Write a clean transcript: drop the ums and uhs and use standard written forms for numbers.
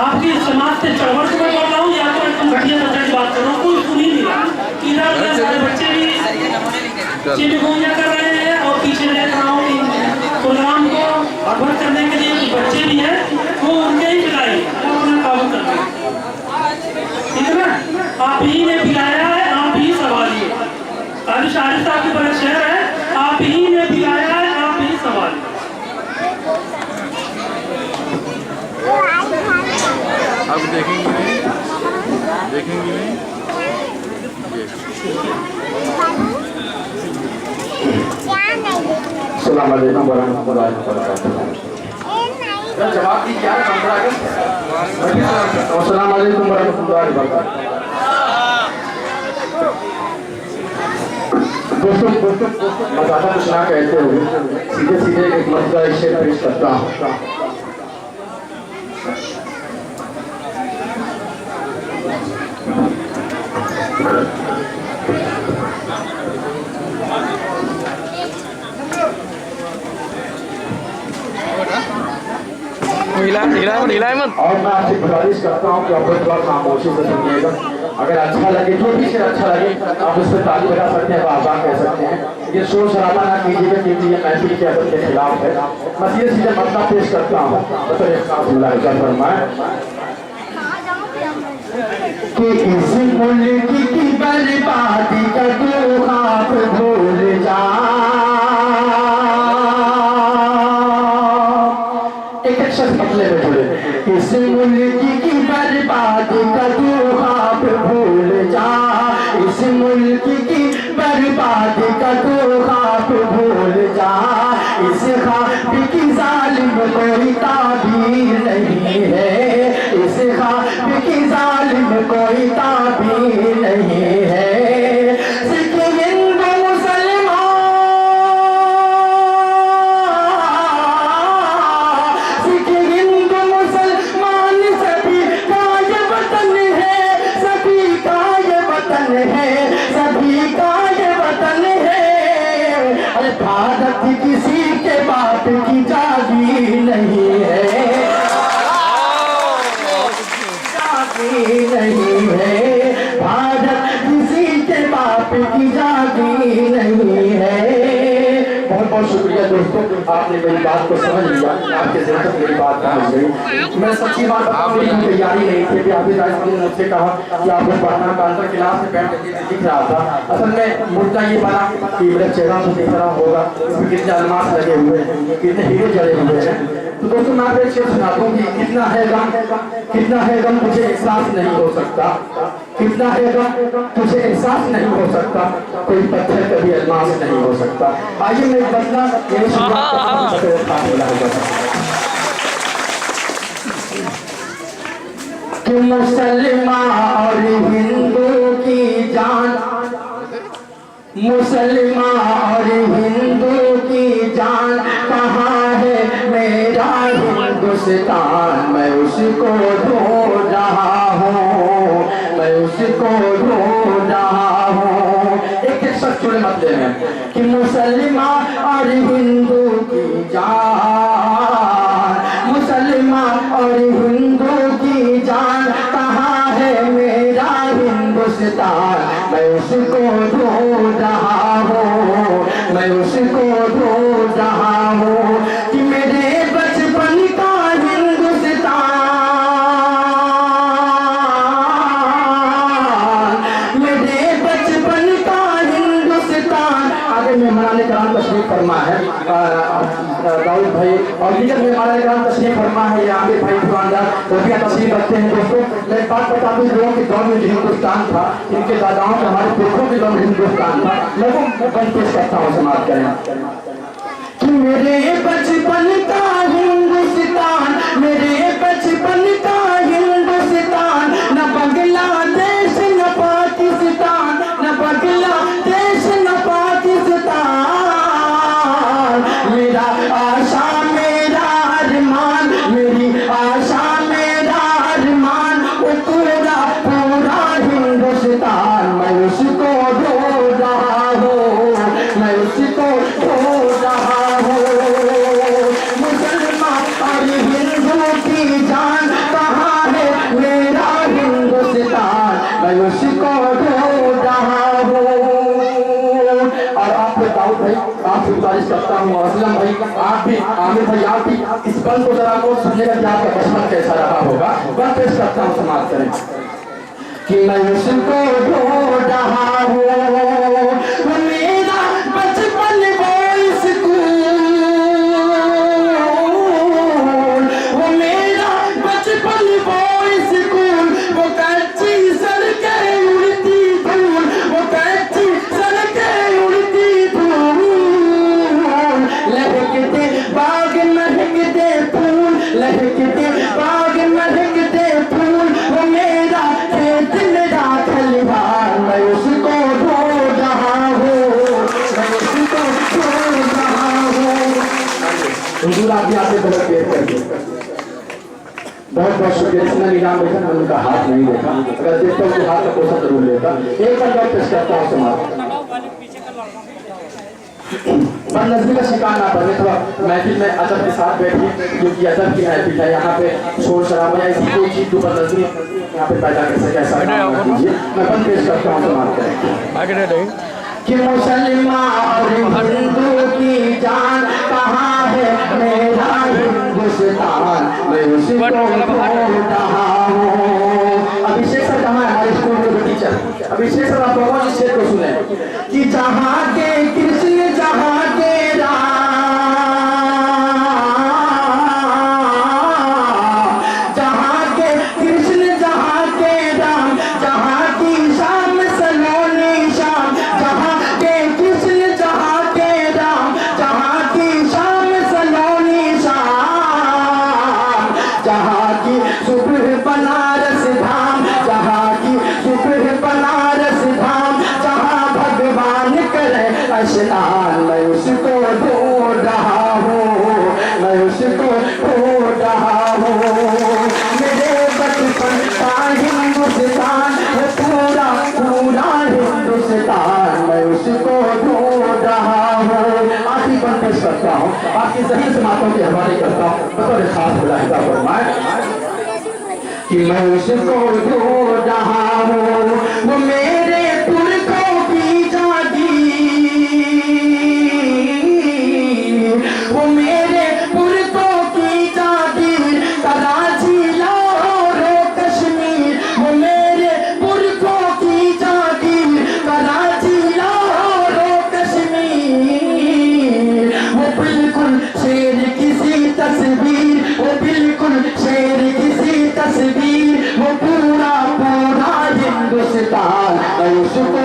आपकी समाज से चढ़वट में बोल रहा हूँ या तो एकदम घटिया सच्चाई की बात कर रहा हूँ, कोई सुन ही नहीं रहा। इधर उधर सारे बच्चे भी गोंजा कर रहे हैं और पीछे देख रहा हूँ प्रोग्राम को अवगत करने के लिए कुछ बच्चे भी हैं, वो उनके ही पिलाई वो उन्हें काबू कर रहे हैं। ठीक है ना, आप ही ने पिलाया है, आप ही सवालिए। अभी शाहिद साहब की बड़ा शहर है, आप ही ने पिलाया है, आप ही सवालिए। अब देखेंगे नहीं, देखेंगे नहीं। अस्सलाम वालेकुम वरहमतुल्लाहि वबरकातुहू। जवाब दी क्या? 15 अगस्त। अस्सलाम वालेकुम वरहमतुल्लाहि वबरकातुहू। दोस्तों मैं ज़्यादा कुछ ना कहते हुए सीधे सीधे एक मसला इसे पेश करता हूँ। और मैं आपसे गुजारिश करता हूँ कि आप थोड़ा खामोशी से सुनिएगा। अगर अच्छा लगे, जो भी अच्छा लगे आप उस पर ताली बजा सकते हैं, आवाज़ कह सकते हैं। ये शोर शराबा ना कीजिएगा क्योंकि ये महफिल के अदब के खिलाफ है। मैं सीधे सीधे मसला पेश करता हूँ। फरमाए कि इस मुल्क की बर्बादी का तू खाक भूल जा। एक शख्स मसले में जुड़े, इस मुल्क की बर्बादी का तू खाक भूल जा। इस मुल्क की बर्बादी का तू खाक भूल जा। इस खाक की जालिम कोई ताबीर नहीं है। इस खाक की जालिम कोई ताबीर नहीं है। सिख हिंदू मुसलमान, सिख हिंदू मुसलमान सभी का ये वतन है, सभी का ये वतन है, सभी का ये वतन है। अरे भारत किसी के बाप की जागी नहीं है, नहीं है। भारत किसी के बाप की जागी नहीं है। बहुत बहुत शुक्रिया दोस्तों, आपने मेरी बात को समझ लिया, आपके ज़हन तक मेरी बात पहुंच गई। मैं सच्ची बात बताऊं, मेरी तैयारी नहीं थी। अभी राइस ने मुझसे कहा कि आपको पढ़ना का अंदर क्लास में बैठ कर दिख रहा था। असल में मुद्दा ये बना कि मेरा चेहरा तो दिख रहा होगा, इसमें कितने अलमास लगे हुए हैं, कितने हीरे जड़े हुए हैं। तो दोस्तों मैं आपको शेर सुना दूं कि कितना है गम, कितना है गम तुझे एहसास नहीं हो सकता। कितना है गम तुझे एहसास नहीं हो सकता। कोई पत्थर कभी अलमास नहीं हो सकता। आइए मैं बदला कि मुसलमान और हिंदू की जान, मुसलमान और हिंदू की जान कहाँ है मेरा हिंदुस्तान। मैं उसको ढूंढ रहा हूँ, मैं उसको ढूंढ रहा हूँ। एक शख्स जुड़े मसले में कि मुसलमान और हिंदू की जान, मुसलमान और हिंदू की जान कहाँ है मेरा हिंदुस्तान। मैं उसको ढूंढ रहा हूँ, मैं उसको ढूंढ रहा हूँ कि मेरे बचपन का हिंदुस्तान, मेरे बचपन का हिंदुस्तान। आगे में मनाने का तशरीफ फरमा है दाऊद भाई और दीगर में हमारा कराम तशरीफ फरमा है। यहाँ पे भाई दुकानदार वो भी तशरीफ रखते हैं। दोस्तों मैं बात बता दूं, लोगों के दौर में जो हिंदुस्तान था, इनके दादाओं के हमारे पुरखों के दौर में हिंदुस्तान था। लोगों को पेश करता हूँ, समाप्त करें कि मेरे बचपन का हिंदुस्तान, मेरे बचपन का हिंदुस्तान। न बांग्लादेश न पाकिस्तान, न बांग्लादेश न पाकिस्तान। मेरा आशा मेरा अरमान, मेरी आशा मेरा अरमान, वो पूरा पूरा हिंदुस्तान। मैं उसको ढूंढ रहा हूँ, मैं उसको ढूंढ रहा हूँ। मुसलमान और हिंदू की जान उसको ढूंढ रहा हूँ। और आपके दाऊद भाई आपसे गुजारिश करता हूँ, असलम भाई आप भी, आमिर भाई आप भी इस बंद को जरा को सुनिएगा कि आपका बचपन कैसा रहा होगा। बंद पेश करता हूँ, समाप्त करें कि मैं उसको ढूंढ रहा हूँ, वो मेरा बचपन वो स्कूल, वो मेरा बचपन वो स्कूल, वो कच्ची सड़कें उड़ती धूल, वो कच्ची सड़कें उड़ती धूल, लहकते बाग महकते फूल, लहकते बाग महकते फूल, वो मेरा खेत मेरा खलिहान, मैं उसको ढूंढ रहा हूँ, मैं उसको ढूंढ रहा हूँ। हुजूर आप भी आते बहुत देर करके बहुत बहुत शुक्रिया। इसमें निजाम बैठा, मैंने उनका हाथ नहीं देखा, अगर देखता हूँ तो हाथ का पोषण जरूर लेता। एक बार मैं पेश करता हूँ समाप्त। बदनज़मी का शिकार ना बने, थोड़ा महफिल में अदब के साथ बैठिए, क्योंकि अदब की महफिल है। यहाँ पे शोर शराबा या ऐसी कोई चीज जो बदनज़मी यहाँ पे पैदा कर सके ऐसा काम ना कीजिए। मैं बंद पेश करता हूँ, समाप्त करें कि मुसलमान और हिंदू की जान कहाँ है मेरा हिंदुस्तान, मैं उसको ढूंढ रहा हूँ। अभिषेक सर कहाँ है, हमारे स्कूल के टीचर अभिषेक सर, आप लोगों इस शेर को सुने कि जहाँ के कृष्ण जहाँ के राम, जहाँ के कृष्ण जहाँ के राम, जहाँ की शाम सलोनी शाम, जहाँ के कृष्ण जहाँ के राम, जहाँ की शाम सलोनी शाम, जहाँ की सुबह बनारस धाम, जहाँ की सुबह बनारस धाम, जहाँ भगवान करे स्नान, मैं उसको ढूंढ रहा हूँ, मैं उसको ढूंढ रहा हूँ। मेरे बचपन का हिंदुस्तान है पूरा पूरा हिंदुस्तान, मैं उसको ढूंढ रहा हूँ। आखिरी बंद पेश करता हूँ, आपकी सही समातों के हवाले करता हूँ, बतौर खास मुलाहिजा फरमाए कि मैं उसको ढूंढ रहा हूँ, वो मेरे पुरखों की जागीर, वो मेरे पुरखों की जागीर, कराची लाहौर कश्मीर, वो मेरे पुरखों की जागीर, कराची लाहौर कश्मीर, वो बिल्कुल शेर किसी तस्वीर, वो बिल्कुल शेर किसी तस्वीर, वो पूरा पूरा हिंदुस्तान, मैं उसको